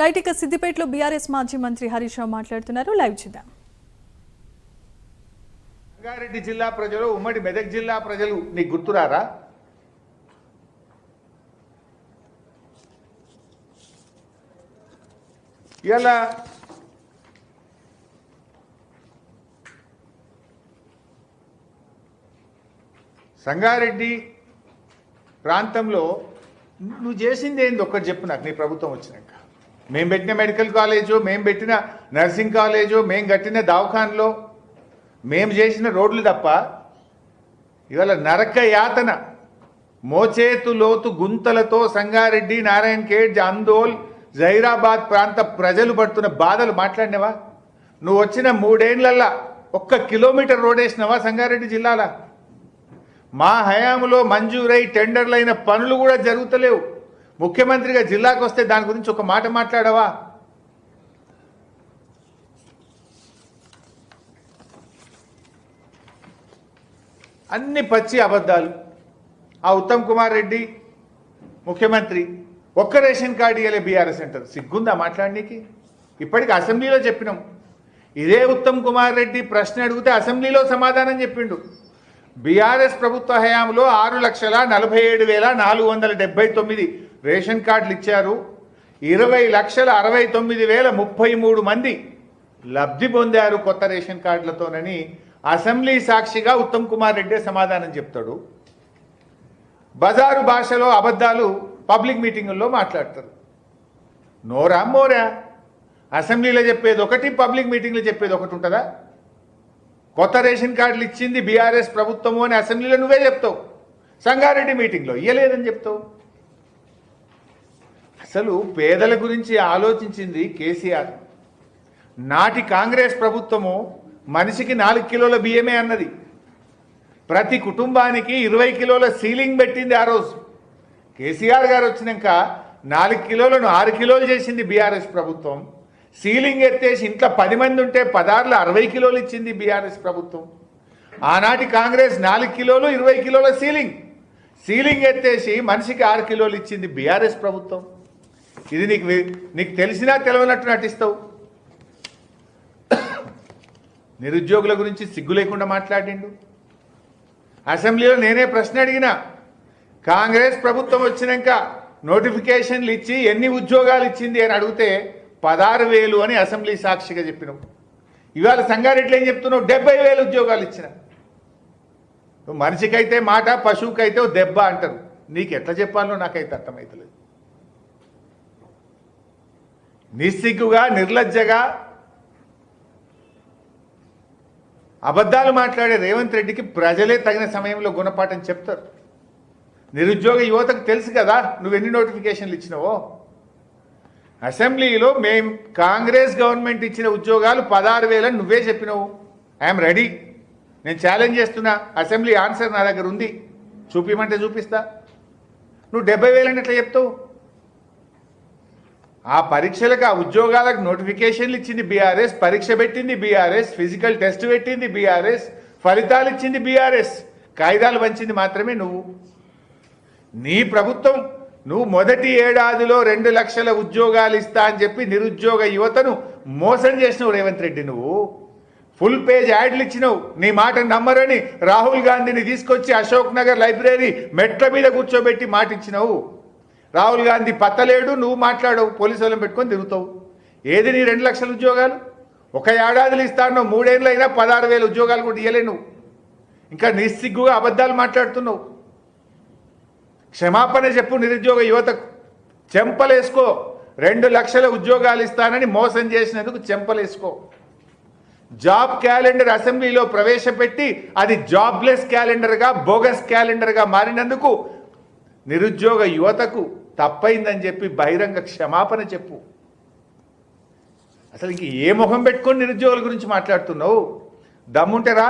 Right ఇక సిద్దిపేటలో BRS మాజీ మంత్రి హరీష్ రావు మాట్లాడుతున్నారు. లైవ్ చూద్దాం. రంగారెడ్డి జిల్లా ప్రజలు, ఉమ్మడి మెదక్ జిల్లా ప్రజలు నీకు గుర్తురారా? ఇలా సంగారెడ్డి ప్రాంతంలో నువ్వు చేసింది ఏంది ఒక్కటి చెప్పు నాకు. నీ ప్రభుత్వం వచ్చినాక మేము పెట్టిన మెడికల్ కాలేజు, మేము పెట్టిన నర్సింగ్ కాలేజు, మేము కట్టిన దవాఖానలో మేము చేసిన రోడ్లు తప్ప ఇవాళ నరక యాతన, మోచేతు లోతు గుంతలతో సంగారెడ్డి, నారాయణ ఖేడ్, అందోల్, జైరాబాద్ ప్రాంత ప్రజలు పడుతున్న బాధలు మాట్లాడినవా? నువ్వు వచ్చిన 3 ఏళ్లల్లా 1 కిలోమీటర్ రోడ్ వేసినవా సంగారెడ్డి జిల్లాలో? మా హయాంలో మంజూరై టెండర్లైన పనులు కూడా జరుగుతలేవు. ముఖ్యమంత్రిగా జిల్లాకు వస్తే దాని గురించి ఒక మాట మాట్లాడవా? అన్ని పచ్చి అబద్ధాలు. ఆ ఉత్తమ్ కుమార్ రెడ్డి ముఖ్యమంత్రి ఒక్క రేషన్ కార్డు ఇవ్వలే బీఆర్ఎస్ సెంటర్. సిగ్గుందా మాట్లాడనీకి? ఇప్పటికి అసెంబ్లీలో చెప్పినాం. ఇదే ఉత్తమ్ కుమార్ రెడ్డి ప్రశ్న అడిగితే అసెంబ్లీలో సమాధానం చెప్పిండు. బీఆర్ఎస్ ప్రభుత్వ హయాంలో 6,47,479 రేషన్ కార్డులు ఇచ్చారు. 20,69,033 మంది లబ్ధి పొందారు కొత్త రేషన్ కార్డులతోనని అసెంబ్లీ సాక్షిగా ఉత్తమ్ కుమార్ రెడ్డి సమాధానం చెప్తాడు. బజారు భాషలో అబద్ధాలు పబ్లిక్ మీటింగుల్లో మాట్లాడతారు. నోరా మోరా? అసెంబ్లీలో చెప్పేది ఒకటి, పబ్లిక్ మీటింగ్లో చెప్పేది ఒకటి ఉంటుందా? కొత్త రేషన్ కార్డులు ఇచ్చింది బీఆర్ఎస్ ప్రభుత్వము అని అసెంబ్లీలో నువ్వే చెప్తావు, సంగారెడ్డి మీటింగ్లో ఇయ్యలేదని చెప్తావు. అసలు పేదల గురించి ఆలోచించింది కేసీఆర్. నాటి కాంగ్రెస్ ప్రభుత్వము మనిషికి 4 కిలోల బియ్యమే అన్నది. ప్రతి కుటుంబానికి 20 కిలోల సీలింగ్ పెట్టింది ఆ రోజు. కేసీఆర్ గారు వచ్చినాక 4 కిలోలను 6 కిలోలు చేసింది బీఆర్ఎస్ ప్రభుత్వం. సీలింగ్ ఎత్తేసి ఇంట్లో 10 మంది ఉంటే 16లో 60 కిలోలు ఇచ్చింది బీఆర్ఎస్ ప్రభుత్వం. ఆనాటి కాంగ్రెస్ 4 కిలోలు 20 కిలోల సీలింగ్ ఎత్తేసి మనిషికి 6 కిలోలు ఇచ్చింది బీఆర్ఎస్ ప్రభుత్వం. ఇది నీకు తెలిసినా తెలవనట్టు నటిస్తావు. నిరుద్యోగుల గురించి సిగ్గు లేకుండా మాట్లాడిండు. అసెంబ్లీలో నేనే ప్రశ్న అడిగినా, కాంగ్రెస్ ప్రభుత్వం వచ్చినాక నోటిఫికేషన్లు ఇచ్చి ఎన్ని ఉద్యోగాలు ఇచ్చింది అని అడిగితే 16,000 అని అసెంబ్లీ సాక్షిగా చెప్పినావు. ఇవాళ సంగారెడ్డిలో ఏం చెప్తున్నావు? 70,000 ఉద్యోగాలు ఇచ్చిన. మనిషికైతే మాట, పశువుకైతే దెబ్బ అంటారు. నీకు ఎట్లా చెప్పాలో నాకైతే అర్థమవుతలేదు. నిస్సిగ్గుగా, నిర్లజ్జగా అబద్ధాలు మాట్లాడే రేవంత్ రెడ్డికి ప్రజలే తగిన సమయంలో గుణపాఠం చెప్తారు. నిరుద్యోగ యువతకు తెలుసు కదా నువ్వు ఎన్ని నోటిఫికేషన్లు ఇచ్చినావో. అసెంబ్లీలో మేము కాంగ్రెస్ గవర్నమెంట్ ఇచ్చిన ఉద్యోగాలు 16,000 నువ్వే చెప్పినావు. I'm ready. నేను ఛాలెంజ్ చేస్తున్నా. అసెంబ్లీ ఆన్సర్ నా దగ్గర ఉంది, చూపిమంటే చూపిస్తా. నువ్వు 70,000 ఎట్లా చెప్తావు? ఆ పరీక్షలకు, ఆ ఉద్యోగాలకు నోటిఫికేషన్లు ఇచ్చింది బీఆర్ఎస్, పరీక్ష పెట్టింది బీఆర్ఎస్, ఫిజికల్ టెస్ట్ పెట్టింది బీఆర్ఎస్, ఫలితాలు ఇచ్చింది బీఆర్ఎస్, కాగితాలు పంచింది మాత్రమే నువ్వు. నీ ప్రభుత్వం నువ్వు మొదటి ఏడాదిలో 2 లక్షల ఉద్యోగాలు ఇస్తా అని చెప్పి నిరుద్యోగ యువతను మోసం చేసినావు రేవంత్ రెడ్డి. నువ్వు ఫుల్ పేజ్ యాడ్లు ఇచ్చినావు. నీ మాట నమ్మరని రాహుల్ గాంధీని తీసుకొచ్చి అశోక్ నగర్ లైబ్రరీ మెట్ల మీద కూర్చోబెట్టి మాట ఇచ్చినావు. రాహుల్ గాంధీ పత్తలేడు, నువ్వు మాట్లాడవు, పోలీసు వాళ్ళని పెట్టుకొని తిరుగుతావు. ఏది నీ 2 లక్షల ఉద్యోగాలు? ఒక ఏడాదిలో ఇస్తాను, 3 ఏళ్ళు అయినా 16,000 ఉద్యోగాలు కూడా ఇవ్వలే నువ్వు. ఇంకా నిస్సిగ్గుగా అబద్ధాలు మాట్లాడుతున్నావు. క్షమాపణ చెప్పు నిరుద్యోగ యువతకు. చెంపలేసుకో. 2 లక్షల ఉద్యోగాలు ఇస్తానని మోసం చేసినందుకు చెంపలేసుకో. జాబ్ క్యాలెండర్ అసెంబ్లీలో ప్రవేశపెట్టి అది జాబ్లెస్ క్యాలెండర్గా, బోగస్ క్యాలెండర్గా మారినందుకు నిరుద్యోగ యువతకు తప్పైందని చెప్పి బహిరంగ క్షమాపణ చెప్పు. అసలు ఇంక ఏ మొహం పెట్టుకొని నిరుద్యోగుల గురించి మాట్లాడుతున్నావు? దమ్ముంటే రా.